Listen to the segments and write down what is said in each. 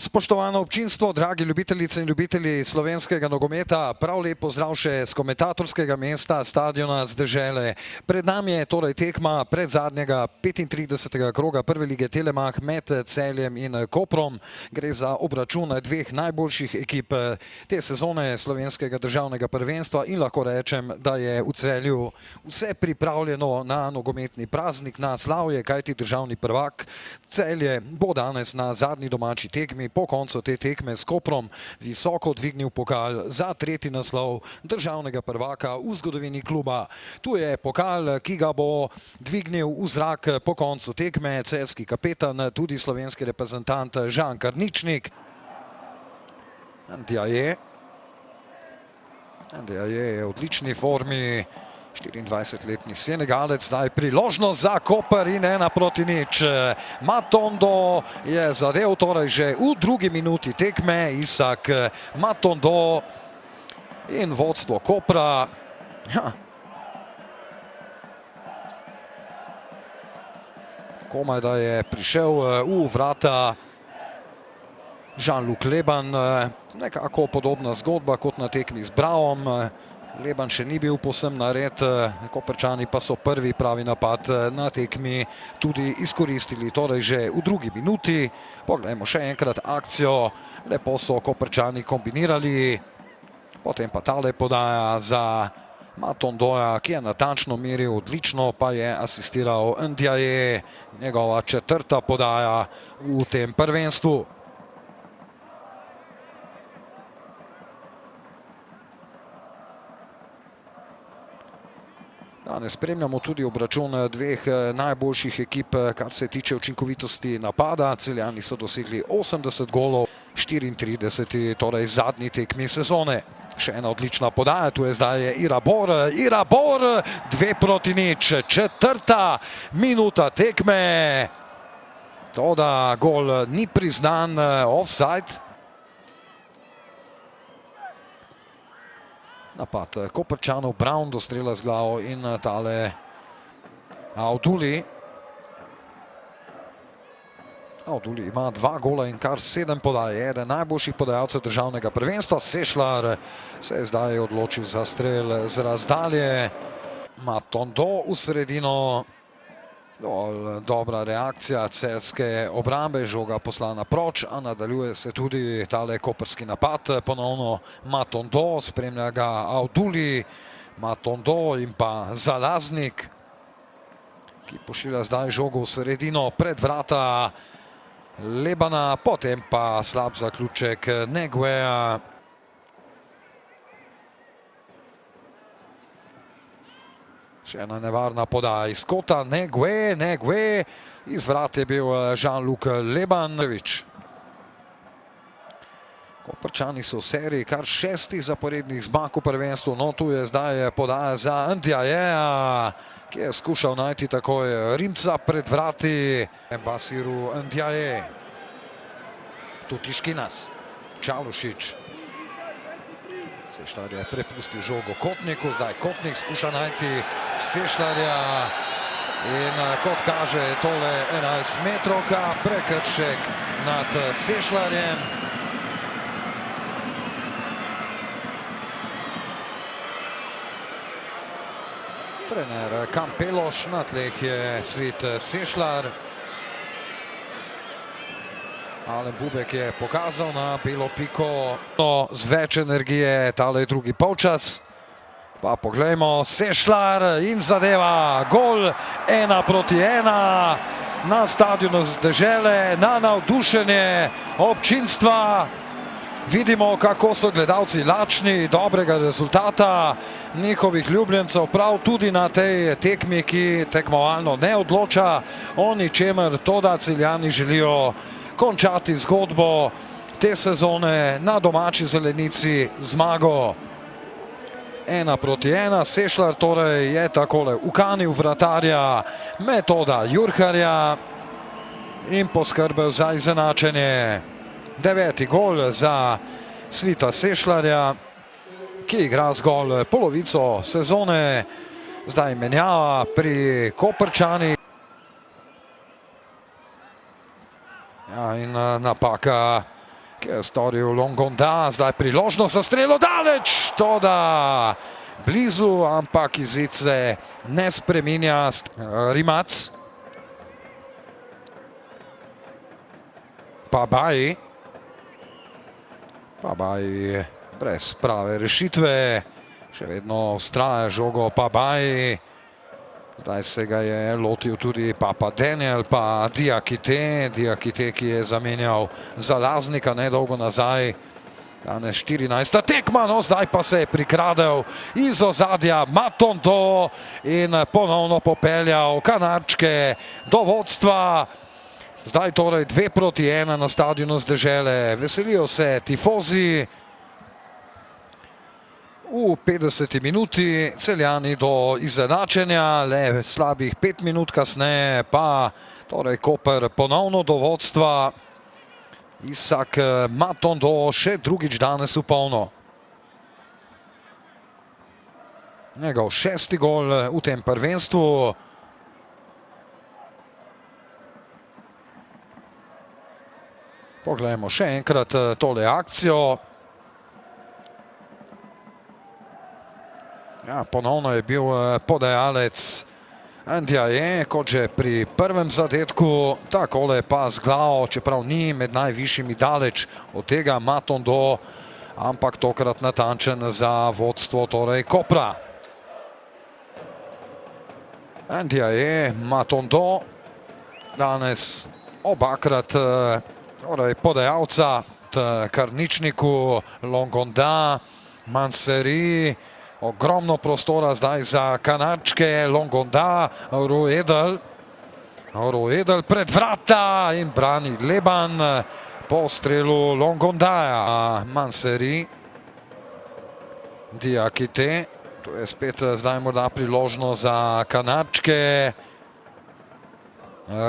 Spoštovano občinstvo, dragi ljubitelice in ljubitelji slovenskega nogometa, prav lep pozdrav še z komentatorskega mesta stadiona z Dežele. Pred nami je torej tekma predzadnjega 35. kroga prve lige Telemach med Celjem in Koprom. Gre za obračun dveh najboljših ekip te sezone slovenskega državnega prvenstva in lahko rečem, da je v Celju vse pripravljeno na nogometni praznik, na slavje, kajti državni prvak Celje bo danes na zadnji domači tekmi po koncu te tekme s Koprom visoko dvignil pokal za tretji naslov državnega prvaka v zgodovini kluba. Tu je pokal, ki ga bo dvignil v zrak po koncu tekme celjski kapetan, tudi slovenski reprezentant Žan Karničnik. Ndiaye je v odlični formi. 24-letni Senegalec, zdaj priložnost za Koper in 1:0. Matondo je zadev torej že v drugi minuti tekme. Isak Matondo in vodstvo Kopra. Komaj da je prišel v vrata Jean-Luc Leban. Nekako podobna zgodba kot na tekmi z Bravom. Leban še ni bil povsem nared, Koprčani pa so prvi pravi napad na tekmi tudi izkoristili, torej že v drugi minuti. Poglejmo še enkrat akcijo, lepo so Koprčani kombinirali, potem pa tale podaja za Matondoja, ki je natančno meril, odlično pa je asistiral Ndiaye, njegova četrta podaja v tem prvenstvu. Danes spremljamo tudi obračun dveh najboljših ekip, kar se tiče učinkovitosti napada. Celjani so dosegli 80 golov, 34, torej zadnji tekmi sezone. Še ena odlična podaja, tu je zdaj Irabor, 2:0, četrta minuta tekme. Toda gol ni priznan, offside. Napad Koprčanov, Brown do strela z glavo in tale Avduli. Avduli ima 2 gola in kar 7 podaj. Eden najboljših podajalcev državnega prvenstva. Sešlar se je zdaj odločil za strel z razdalje. Matondo v sredino. Dobra reakcija celjske obrambe, žoga poslana proč, a nadaljuje se tudi tale koprski napad. Ponovno Matondo, spremlja ga Avduli, Matondo in pa Zalaznik, ki pošilja zdaj žogo v sredino pred vrata Lebana, potem pa slab zaključek Negueja. Še ena nevarna podaja iz kota, Negue, iz vrat je bil Jean-Luc Leban. Koprčani so v seriji kar 6 zaporednih zmag v prvenstvu, no tu je zdaj podaja za Ndiayeja, ki je skušal najti takoj Rimca pred vrati. Basiru Ndiaye, tu Tiškinas, Čavlušič. Sešlar je prepustil žogo Kotniku, zdaj Kotnik skuša najti Sešlarja in kot kaže tole 11-metrovka, prekršek nad Sešlarjem. Trener Kampeloš, na tleh je Svit Sešlar. Alen Bubek je pokazal na belo piko z več energije, tale drugi polčas. Pa poglejmo, Sešlar in zadeva, gol 1:1 na stadionu z Dežele, na navdušenje občinstva. Vidimo, kako so gledalci lačni dobrega rezultata njihovih ljubljencev, prav tudi na tej tekmi, ki tekmovalno ne odloča o ničemer, toda Celjani želijo končati zgodbo te sezone na domači zelenici zmago. 1:1, Sešlar torej je takole ukanil vratarja Metoda Jurharja in poskrbel za izenačenje. 9. gol za Svita Sešlarja, ki igra zgolj polovico sezone. Zdaj menjava pri Koprčani. Ja, in napaka ki je storil Longonda, zdaj priložnost za strelo daleč, toda blizu, ampak izid se ne spreminja. Rimac. Pabaj. Pabaj brez prave rešitve, še vedno vztraja žogo Pabaj. Zdaj se ga je lotil tudi Papa Daniel, pa Diakite. Diakite, ki je zamenjal Zalaznika nedolgo nazaj. Danes 14. tekma, no zdaj pa se je prikradel iz ozadja Matondo in ponovno popeljal Kanarčke do vodstva. Zdaj torej 2-1 na stadionu z Dežele. Veselijo se tifozi. V 50. minuti Celjani do izenačenja, le slabih 5 minut kasneje pa torej Koper ponovno do vodstva. Isak Matondo še drugič danes v polno. Njegov 6. gol v tem prvenstvu. Poglejmo še enkrat tole akcijo. Ja, ponovno je bil podajalec Ndiaye, kot že pri prvem zadetku, takole pa z glavo, čeprav ni med najvišjimi daleč od tega Matondo, ampak tokrat natančen za vodstvo torej Kopra. Ndiaye, Matondo, danes obakrat torej podajalca, Karničniku, Longonda, Manseri. Ogromno prostora zdaj za Kanarčke, Longonda, Ruedel. Ruedel pred vrata in brani Leban po strelu Longondaja. Manseri, Diakite, tu je spet zdaj morda priložnost za Kanarčke.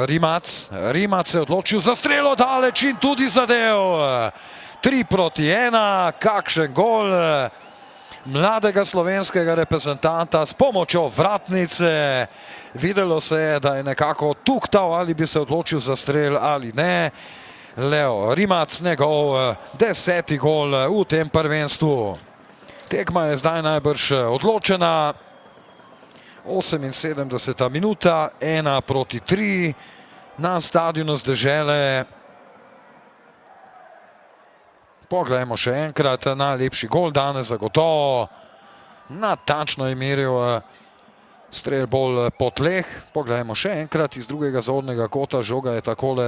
Rimac, Rimac se je odločil za strelo daleč in tudi zadev. 3-1, kakšen gol mladega slovenskega reprezentanta s pomočjo vratnice. Videlo se je, da je nekako tuhtal, ali bi se odločil za strel ali ne. Leo Rimac, njegov 10. gol v tem prvenstvu. Tekma je zdaj najbrž odločena. 78. minuta, 1-3 na stadionu z Dežele. Poglejmo še enkrat, najlepši gol danes zagotovo. Natančno je meril strel bolj po tleh. Poglejmo še enkrat iz drugega zornega kota. Žoga je takole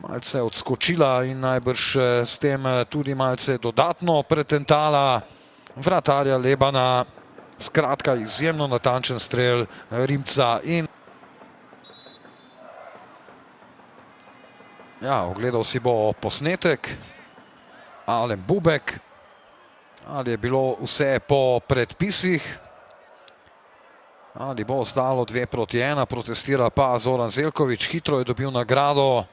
malce odskočila in najbrž s tem tudi malce dodatno pretentala vratarja Lebana. Skratka, izjemno natančen strel Rimca in ja, ogledal si bo posnetek. Alen Bubek, ali je bilo vse po predpisih, ali bo ostalo 2-1, protestira pa Zoran Zeljković, hitro je dobil nagrado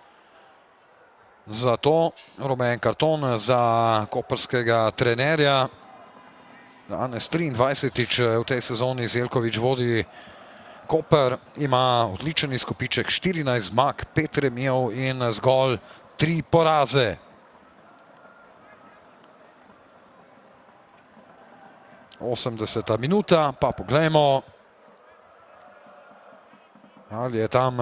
za to, rumen karton za koprskega trenerja. Danes 23-tič v tej sezoni Zeljković vodi Koper, ima odličen izkupiček, 14 zmag, 5 remijev in zgolj 3 poraze. Osemdeseta minuta, pa poglejmo, ali je tam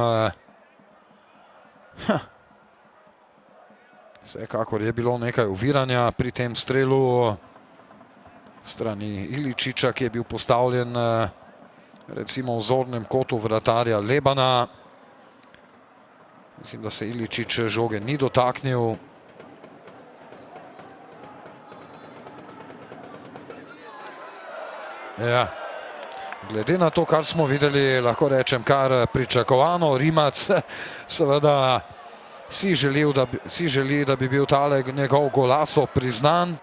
vsekakor je bilo nekaj oviranja pri tem strelu strani Iličiča, ki je bil postavljen recimo v zornem kotu vratarja Lebana. Mislim, da se Iličič žoge ni dotaknil. Ja, glede na to, kar smo videli, lahko rečem kar pričakovano. Rimac seveda si želi, da bi bil tale njegov golaso priznan.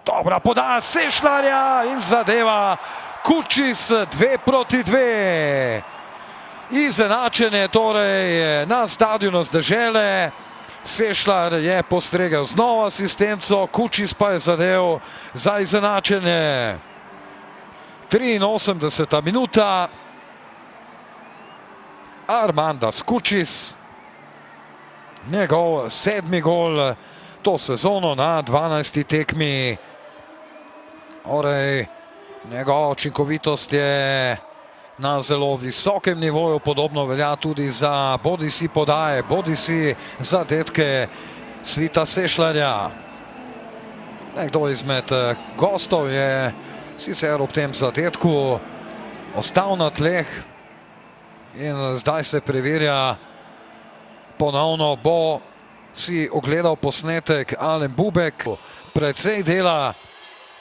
Dobra podaja Sešljarja in zadeva Kučis, 2-2. Izenačenje torej na stadionu z Dežele. Sešljar je postregel z novo asistenco, Kučis pa je zadev za izenačenje. 83. minuta. Armandas Kučis Njegov 7. gol to sezono na 12. tekmi. Torej, njegova učinkovitost je na zelo visokem nivoju, podobno velja tudi za bodisi podaje, bodisi zadetke Svita Sešljarja. Nekdo izmed gostov je sicer ob tem zadetku ostal na tleh in zdaj se preverja ponovno, bo si ogledal posnetek Alen Bubek. Precej dela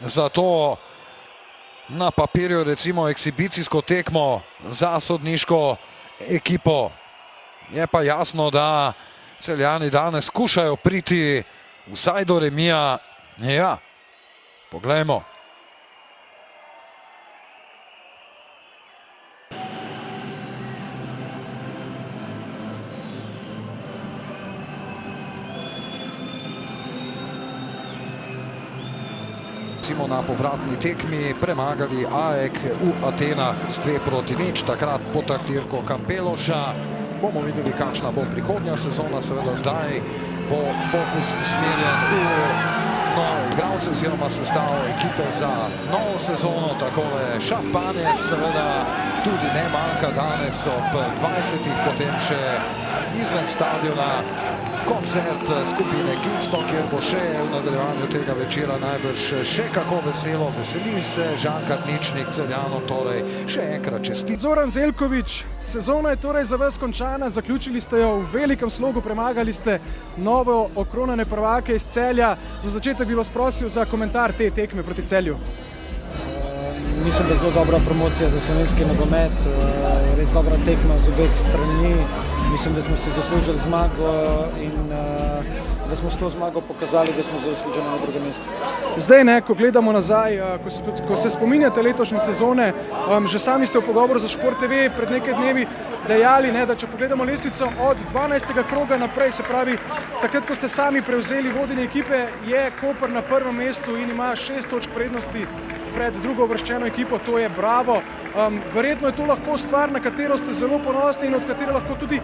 za to na papirju recimo ekshibicijsko tekmo za sodniško ekipo. Je pa jasno, da Celjani danes skušajo priti vsaj do remija. Ja, poglejmo. Na povratni tekmi premagali AEK v Atenah s 2-0, takrat pod taktirko Kampeloša. Bomo videli, kakšna bo prihodnja sezona, seveda zdaj bo fokus usmerjen v nove igralce oziroma sestavo ekipe za novo sezono. Takole šampanjec seveda tudi ne manjka danes ob 20-ih, potem še izven stadiona koncert skupine Kingston, kjer bo še v nadaljevanju tega večera najbrž še kako veselo. Veseli se Žan Karničnik Celjanom, torej še enkrat čestitke. Zoran Zeljković, sezona je torej za vas končana, zaključili ste jo v velikem slogu, premagali ste novo okronane prvake iz Celja. Za začetek bi vas prosil za komentar te tekme proti Celju. Mislim, da je zelo dobra promocija za slovenski nogomet, res dobra tekma z obeh strani. Mislim, da smo si zaslužili zmago in da smo s to zmago pokazali, da smo zaslužili na drugem mestu. Zdaj, ko gledamo nazaj, ko se spominjate letošnje sezone, že sami ste v pogovoru za Šport TV pred nekaj dnevi dejali, da če pogledamo lestvico od 12. kroga naprej, se pravi, takrat, ko ste sami prevzeli vodenje ekipe, je Koper na prvem mestu in ima 6 točk prednosti pred drugo uvrščeno ekipo, to je bravo. Verjetno je to lahko stvar, na katero ste zelo ponosni in od katere lahko tudi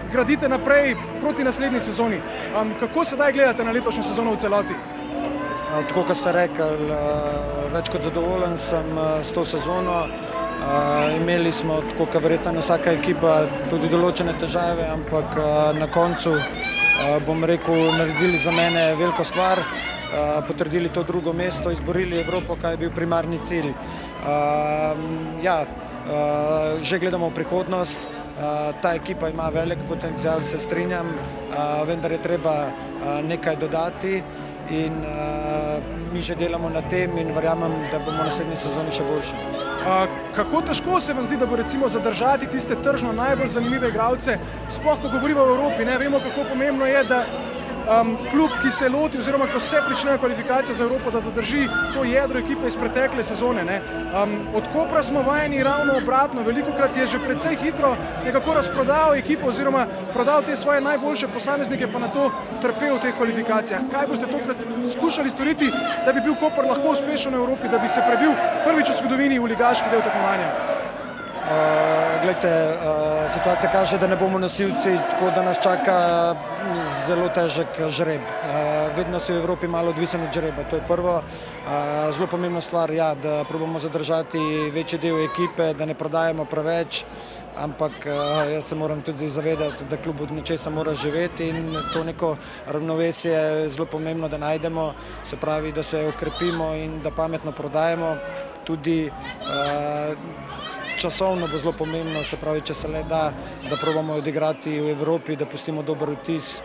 gradite naprej proti naslednji sezoni. Kako sedaj gledate na letošnjo sezono v celoti? Tako, kot ste rekli, več kot zadovoljen sem s to sezono. Imeli smo, tako kot verjetno vsaka ekipa, tudi določene težave, ampak na koncu, bom rekel, naredili za mene veliko stvar. Potrdili to drugo mesto, izborili Evropo, kaj je bil primarni cilj. Že gledamo v prihodnost, ta ekipa ima velik potencial, se strinjam, vendar je treba nekaj dodati in mi že delamo na tem in verjamem, da bomo v naslednji sezoni še boljši. Kako težko se vam zdi, da bo recimo zadržati tiste tržno najbolj zanimive igralce, sploh ko govorimo o Evropi, vemo, kako pomembno je, da klub, ki se loti oziroma ko se pričnejo kvalifikacije za Evropo, da zadrži to jedro ekipe iz pretekle sezone. Od Kopra smo vajeni ravno obratno, velikokrat je že precej hitro nekako razprodal ekipo oziroma prodal te svoje najboljše posameznike, pa na to trpel v teh kvalifikacijah. Kaj boste tokrat skušali storiti, da bi bil Koper lahko uspešen v Evropi, da bi se prebil prvič v zgodovini v ligaški del tekmovanja? Glejte, situacija kaže, da ne bomo nosilci, tako da nas čaka zelo težek žreb. Vedno si v Evropi malo odvisen od žreba, to je prvo. Zelo pomembna stvar, da probamo zadržati večji del ekipe, da ne prodajemo preveč, ampak jaz se moram tudi zavedati, da klub od nečesa mora živeti in to neko ravnovesje je zelo pomembno, da najdemo, se pravi, da se okrepimo in da pametno prodajemo. Tudi časovno bo zelo pomembno, se pravi, če se le da probamo odigrati v Evropi, da pustimo dober vtis,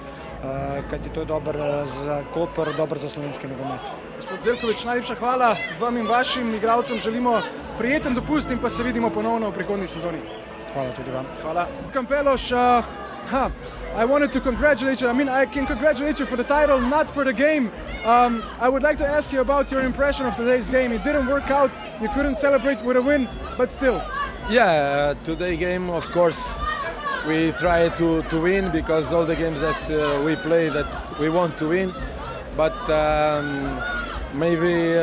kajti to je dobro za Koper, dobro za slovenski nogomet. Gospod Zeljković, najlepša hvala vam in vašim igralcem, želimo prijeten dopust in pa se vidimo ponovno v prihodnji sezoni. Hvala tudi vam. Hvala. Kampeloš, I wanted to congratulate you. I can congratulate you for the title, not for the game. I would like to ask you about your impression of today's game. It didn't work out, you couldn't celebrate with a win, but still. Yeah, today's game, of course, we try to win because all the games that we play that we want to win. But maybe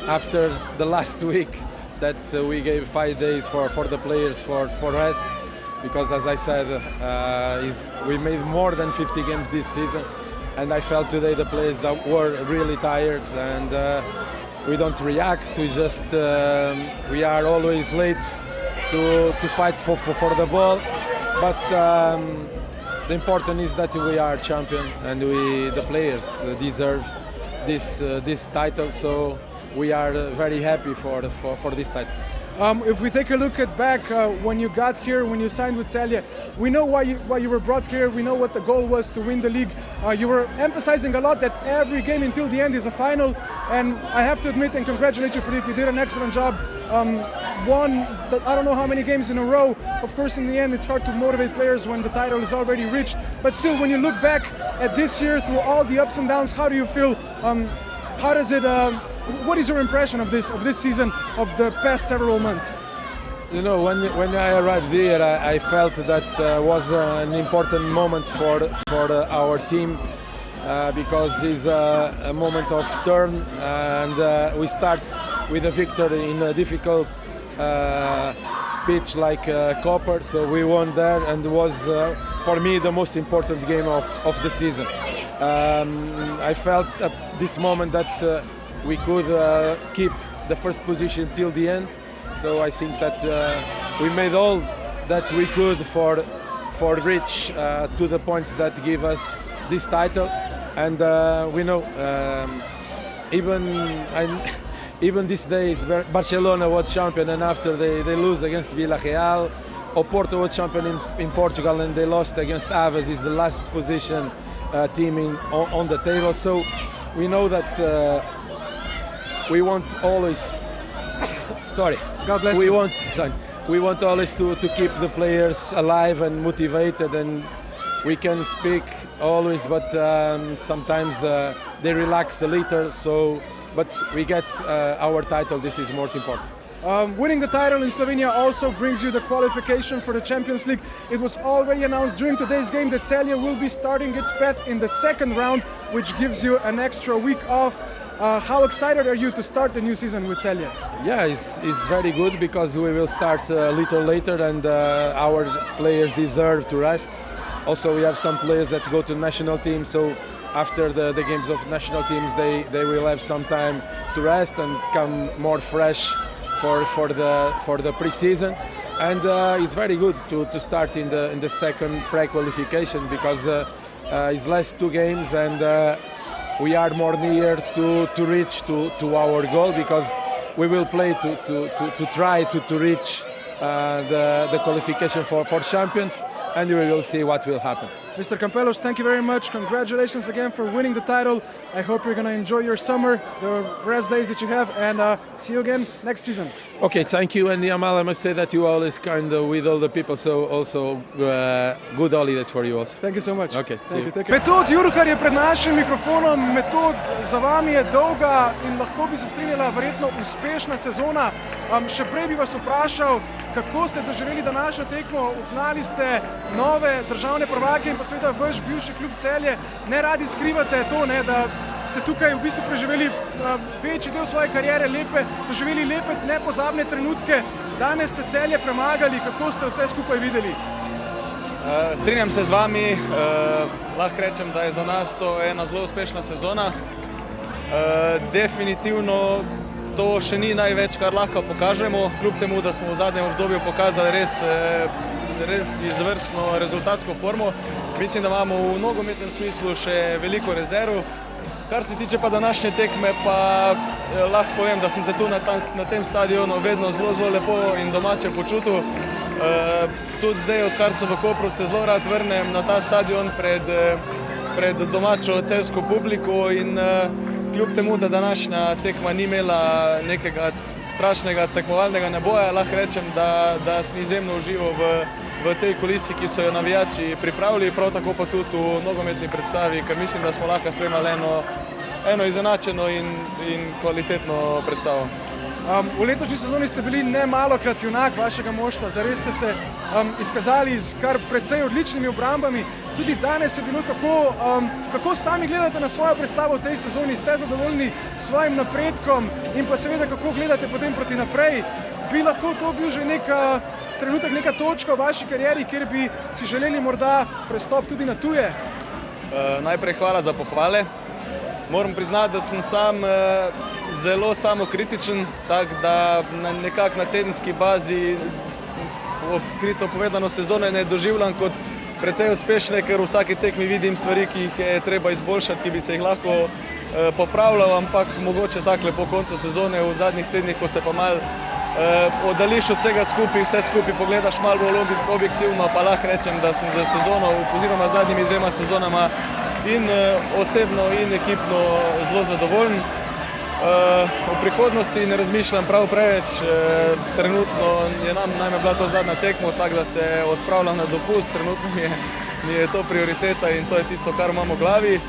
after the last week that we gave 5 days for the players for rest, because as I said, we made more than 50 games this season, and I felt today the players were really tired, and we don't react. We are always late to fight for the ball, but the important is that we are champion, and the players deserve this title. So we are very happy for this title. If we take a look back when you got here, when you signed with Celje, we know why you were brought here. We know what the goal was, to win the league. You were emphasizing a lot that every game until the end is a final, and I have to admit and congratulate you for it. You did an excellent job. Won I don't know how many games in a row. Of course, in the end, it's hard to motivate players when the title is already reached. But still, when you look back at this year through all the ups and downs, how do you feel? How does it? What is your impression of this season, of the past several months? You know, when I arrived here, I felt that was an important moment for our team because it's a moment of turn, and we start with a victory in a difficult pitch like Koper, so we won there, and it was for me the most important game of the season. I felt at this moment that we could keep the first position till the end, so I think that we made all that we could for reach to the points that give us this title, and we know even these days Barcelona was champion, and after they lose against Villarreal, Oporto was champion in Portugal, and they lost against Aves, is the last position team on the table. So we know that we want always sorry, God bless you. We want always to keep the players alive and motivated, and we can speak always, but sometimes they relax a little, but we get our title. This is more important. Winning the title in Slovenia also brings you the qualification for the Champions League. It was already announced during today's game that Celje will be starting its path in the second round, which gives you an extra week off. How excited are you to start the new season with Celje? Yeah, it's very good because we will start a little later, and our players deserve to rest. Also, we have some players that go to national teams, so after the games of national teams, they will have some time to rest and come more fresh for the pre-season. And it's very good to start in the second pre-qualification because it's less 2 games, and we are more near to reach to our goal, because we will play to try to reach the qualification for champions, and we will see what will happen. Mr. Campelos, thank you very much. Congratulations again for winning the title. I hope you're going to enjoy your summer, the rest days that you have, and see you again next season. Okay, thank you. And Jamal, I must say that you always kind with all the people, so also good holidays for you also. Thank you so much. Okay, thank you. Metod Juruhar je pred našim mikrofonom. Metod, za vami je dolga in lahko bi se strinjala verjetno uspešna sezona. Še prej bi vas vprašal, kako ste doživeli današnjo tekmo. Ugnali ste nove državne prvake in pa seveda vaš bivši klub Celje. Ne radi skrivate to, da ste tukaj v bistvu preživeli večji del svoje kariere, doživeli lepe, nepozabne trenutke. Danes ste Celje premagali, kako ste vse skupaj videli? Strinjam se z vami, lahko rečem, da je za nas to ena zelo uspešna sezona. Definitivno to še ni največ, kar lahko pokažemo, kljub temu, da smo v zadnjem obdobju pokazali res izvrstno rezultatsko formo. Mislim, da imamo v nogometnem smislu še veliko rezerv. Kar se tiče pa današnje tekme, pa lahko povem, da sem se tu na tem stadionu vedno zelo lepo in domače počutil. Tudi zdaj, odkar sem v Kopru, se zelo rad vrnem na ta stadion pred domačo celjsko publiko, in kljub temu, da današnja tekma ni imela nekega strašnega tekmovalnega naboja, lahko rečem, da sem izjemno užival v tej kulisi, ki so jo navijači pripravili, prav tako pa tudi v nogometni predstavi, ker mislim, da smo lahko spremljali eno izenačeno in kvalitetno predstavo. V letošnji sezoni ste bili nemalokrat junak vašega moštva, zares ste se izkazali z kar precej odličnimi obrambami. Tudi danes je bilo tako. Kako sami gledate na svojo predstavo v tej sezoni? Ste zadovoljni s svojim napredkom in pa seveda kako gledate potem proti naprej? bi lahko to bil že trenutek, neka točka v vaši karieri, kjer bi si želeli morda prestop tudi na tuje? Najprej hvala za pohvale. Moram priznati, da sem sam zelo samokritičen, tako da nekako na tedenski bazi, odkrito povedano, sezone ne doživljam kot precej uspešne, ker v vsaki tekmi vidim stvari, ki jih je treba izboljšati, ki bi se jih lahko popravljal, ampak mogoče takle po koncu sezone v zadnjih tednih, ko se pa malo oddališ od vsega skupaj, vse skupaj pogledaš malo bolj objektivno, pa lahko rečem, da sem za sezono oziroma zadnjimi 2 sezonama in osebno in ekipno zelo zadovoljen. V prihodnosti ne razmišljam prav preveč, trenutno je nam bila to zadnja tekmo, tako da se odpravljam na dopust, trenutno mi je to prioriteta in to je tisto, kar imam v glavi.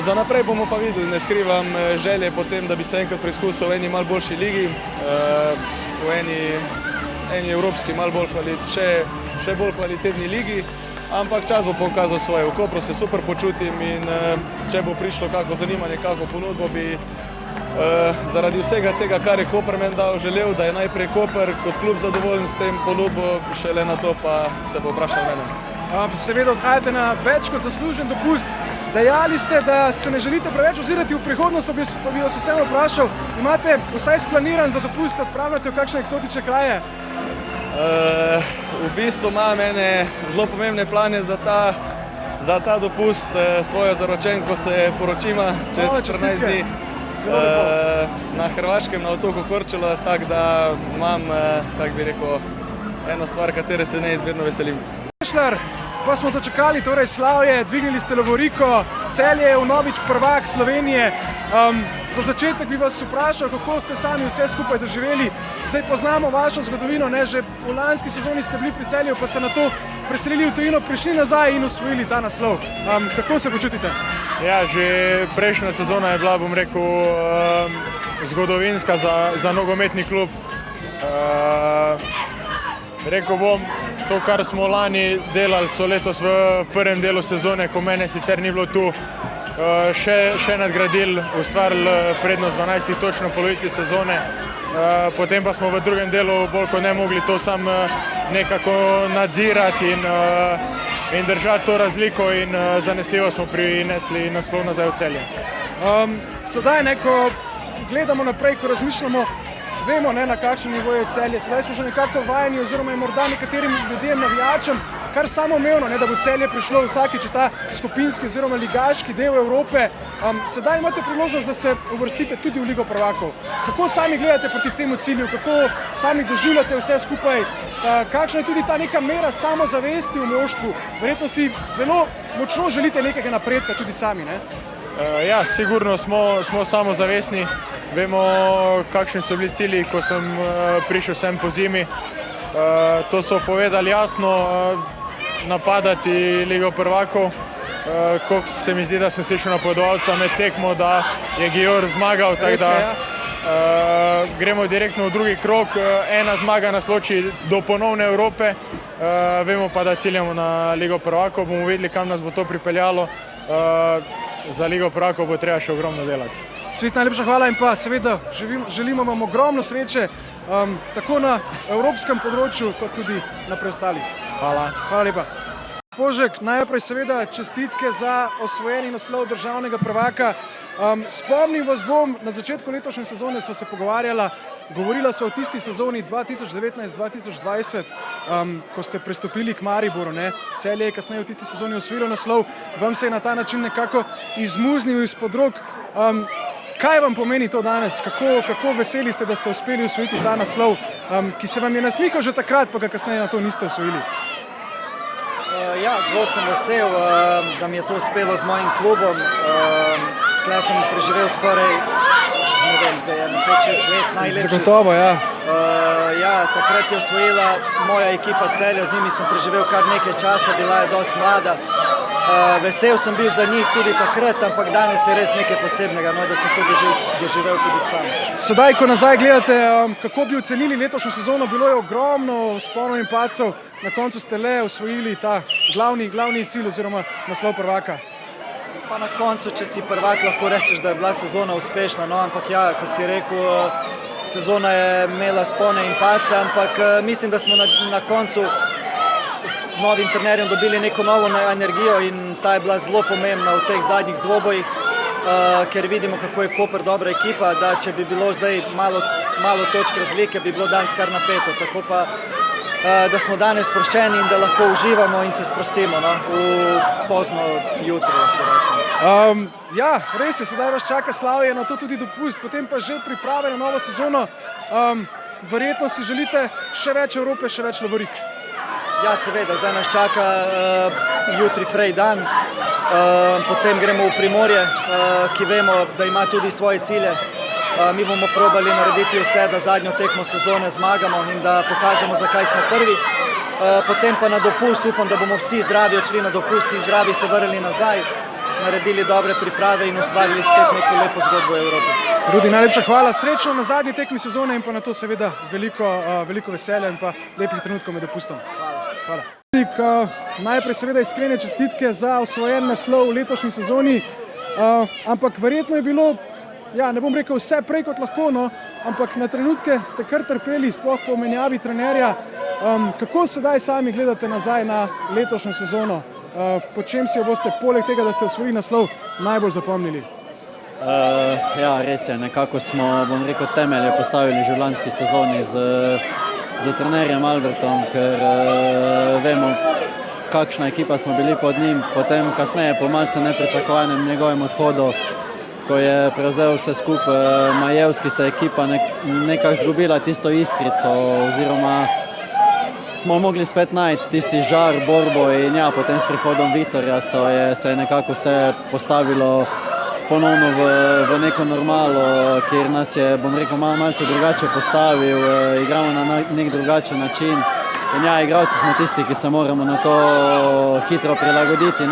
Za naprej bomo pa videli, ne skrivam želje potem, da bi se enkrat preizkusil v eni malo boljši ligi, v eni evropski, še bolj kvalitetni ligi, ampak čas bo pokazal svoje. V Kopru se super počutim in če bo prišlo kako zanimanje, kako ponudbo, bi zaradi vsega tega, kar je Koper meni dal, želel, da je najprej Koper kot klub zadovoljen s tem ponudbo, šele na to pa se bo vprašal mene. Seveda odhajate na več kot zaslužen dopust. Dejali ste, da se ne želite preveč ozirati v prihodnost, pa bi vas vseeno vprašal, imate vsaj splaniran za dopust, odpravljate v kakšne eksotične kraje? V bistvu imam ene zelo pomembne plane za ta dopust, svojo zaročenko se poročima čez 14 dni na Hrvaškem, na otoku Korčula, tako da imam, tako bi rekel, eno stvar, katere se neizmerno veselim. Šlar, pa smo dočakali, torej slavje, dvignili ste lovoriko, Celje je vnovič prvak Slovenije. Za začetek bi vas vprašal, kako ste sami vse skupaj doživeli. Zdaj poznamo vašo zgodovino, že v lanski sezoni ste bili pri Celju, pa se na to preselili v tujino, prišli nazaj in osvojili ta naslov. Kako se počutite? Ja, že prejšnja sezona je bila, bom rekel, zgodovinska za nogometni klub. Rekel bom, to, kar smo lani delali, so letos v prvem delu sezone, ko mene sicer ni bilo tu, še nadgradili, ustvarili prednost 12 točk na polovici sezone. Potem pa smo v drugem delu bolj kot ne mogli to sam nekako nadzirati in držati to razliko in zanesljivo smo prinesli naslov nazaj v Celje. Sedaj, ko gledamo naprej, ko razmišljamo, vemo, na kakšen nivo je Celje. Sedaj smo že nekako vajeni oziroma je morda nekaterim ljudem, navijačem, kar samoumevno, da bo Celje prišlo vsakič v ta skupinski oziroma ligaški del Evrope. Sedaj imate priložnost, da se uvrstite tudi v Ligo prvakov. Kako sami gledate proti temu cilju, kako sami doživljate vse skupaj, kakšna je tudi ta neka mera samozavesti v moštvu? Verjetno si zelo močno želite nekega napredka tudi sami, ne? Ja, sigurno smo samozavestni. Vemo, kakšni so bili cilji, ko sem prišel sem po zimi. To so povedali jasno, napadati Ligo prvakov. Koliko se mi zdi, da sem slišal napovedovalca med tekmo, da je Gior zmagal, tako da gremo direktno v drugi krog. Ena zmaga nas loči do ponovne Evrope. Vemo pa, da ciljamo na Ligo prvakov. Bomo videli, kam nas bo to pripeljalo. Za Ligo prvakov bo treba še ogromno delati. Svit, najlepša hvala in pa seveda želimo vam ogromno sreče tako na evropskem področju, kot tudi na preostalih. Hvala. Hvala lepa. Požek, najprej seveda čestitke za osvojeni naslov državnega prvaka. Spomnim vas bom, na začetku letošnje sezone sva se govorila sva o tisti sezoni 2019-2020, ko ste prestopili k Mariboru. Celje je kasneje v tisti sezoni osvojilo naslov, vam se je na ta način nekako izmuznil izpod rok. Kaj vam pomeni to danes? Kako veseli ste, da ste uspeli osvojiti ta naslov, ki se vam je nasmihal že takrat, pa ga kasneje na to niste osvojili? Ja, zelo sem vesel, da mi je to uspelo z mojim klubom. Tukaj sem preživel skoraj, ne vem, zdaj je na 5-6 let najlepši. Zagotovo, ja. Ja, takrat je osvojila moja ekipa Celja, z njimi sem preživel kar nekaj časa, bila je dosti mlada. Vesel sem bil za njih tudi takrat, ampak danes je res nekaj posebnega, da sem to doživel tudi sam. Sedaj, ko nazaj gledate, kako bi ocenili letošnjo sezono, bilo je ogromno vzponov in padcev, na koncu ste le osvojili ta glavni cilj oziroma naslov prvaka. Pa na koncu, če si prvak, lahko rečeš, da je bila sezona uspešna, ampak ja, kot si rekel, Sezona je imela spone in padce, ampak mislim, da smo na koncu s novim trenerjem dobili neko novo energijo in ta je bila zelo pomembna v teh zadnjih dvobojih, ker vidimo, kako je Koper dobra ekipa, da če bi bilo zdaj malo točk razlike, bi bilo danes kar napeto. Tako pa, da smo danes sproščeni in da lahko uživamo in se sprostimo v pozno jutro, lahko rečemo. Ja, res je, sedaj vas čaka slavje, na to tudi dopust, potem pa že priprave na novo sezono. Verjetno si želite še več Evrope, še več lovorik. Ja, seveda, zdaj nas čaka jutri frej dan, potem gremo v Primorje, ki vemo, da ima tudi svoje cilje. Mi bomo probali narediti vse, da zadnjo tekmo sezone zmagamo in da pokažemo, zakaj smo prvi. Potem pa na dopust, upam, da bomo vsi zdravi odšli na dopust, vsi zdravi se vrnili nazaj, naredili dobre priprave in ustvarili spet neko lepo zgodbo v Evropi. Rudi, najlepša hvala, srečno na zadnji tekmi sezone in pa na to seveda veliko veselja in pa lepih trenutkov med dopustom. Hvala. Najprej seveda iskrene čestitke za osvojen naslov v letošnji sezoni, ampak verjetno je bilo, ja, ne bom rekel vse prej kot lahko, no, ampak na trenutke ste kar trpeli, sploh po menjavi trenerja. Kako sedaj sami gledate nazaj na letošnjo sezono? Po čem si jo boste, poleg tega, da ste osvojili naslov, najbolj zapomnili? Ja, res je, nekako smo, bom rekel, temelje postavili v življenjski sezoni z trenerjem Albertom, ker vemo, kakšna ekipa smo bili pod njim, potem kasneje po malce nepričakovanem njegovem odhodu, ko je prevzel vse skupaj Majevski, se je ekipa nekako zgubila tisto iskrico oziroma smo mogli spet najti tisti žar, borbo in ja, potem s prihodom Vitorja se je nekako vse postavilo ponovno v neko normalo, kjer nas je, bom rekel, malce drugače postavil, igramo na nek drugačen način. In ja, igralci smo tisti, ki se moramo na to hitro prilagoditi.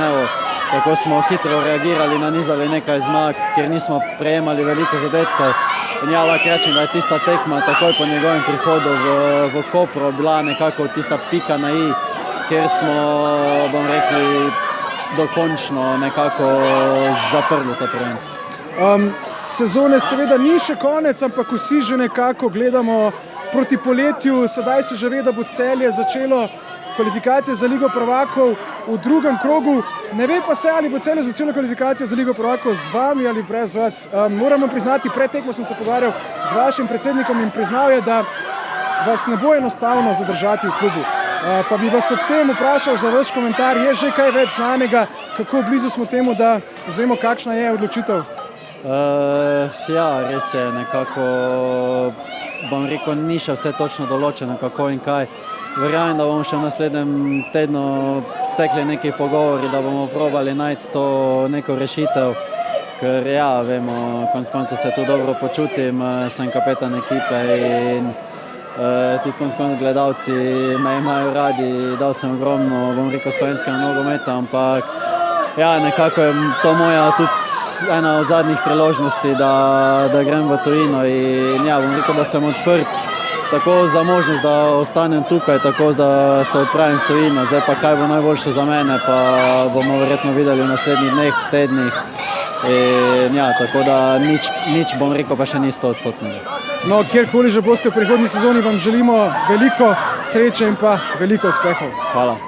Tako smo hitro reagirali, nanizali nekaj zmag, kjer nismo prejemali veliko zadetkov. In ja, lahko rečem, da je tista tekma takoj po njegovem prihodu v Kopru bila nekako tista pika na i, kjer smo, bom rekli, dokončno nekako zaprli to prvenstvo. Sezone seveda ni še konec, ampak vsi že nekako gledamo proti poletju. Sedaj se že ve, da bo Celje začelo kvalifikacije za Ligo prvakov v drugem krogu. Ne ve pa se, ali bo Celje začelo kvalifikacije za Ligo prvakov z vami ali brez vas. Moramo priznati, pred tekmo sem se pogovarjal z vašim predsednikom in priznal je, da vas ne bo enostavno zadržati v klubu. Pa bi vas ob tem vprašal za vaš komentar, je že kaj več znanega, kako blizu smo temu, da zvemo, kakšna je odločitev? Ja, res je, nekako, bom rekel, ni še vse točno določeno, kako in kaj. Verjamem, da bomo še v naslednjem tednu stekli neki pogovori, da bomo probali najti to neko rešitev, ker ja, vemo, konec koncev se tu dobro počutim, sem kapetan ekipe in tudi konec gledalci me imajo radi, dal sem ogromno, bom rekel, slovenskega nogometa, ampak ja, nekako je to moja tudi ena od zadnjih priložnosti, da grem v tujino in ja, bom rekel, da sem odprt tako za možnost, da ostanem tukaj, tako da se odpravim v tujino. Zdaj pa kaj bo najboljše za mene, pa bomo verjetno videli v naslednjih dneh, tednih. In ja, tako da nič bom rekel, pa še ni 100%. No, kjerkoli že boste v prihodnji sezoni, vam želimo veliko sreče in pa veliko uspehov. Hvala.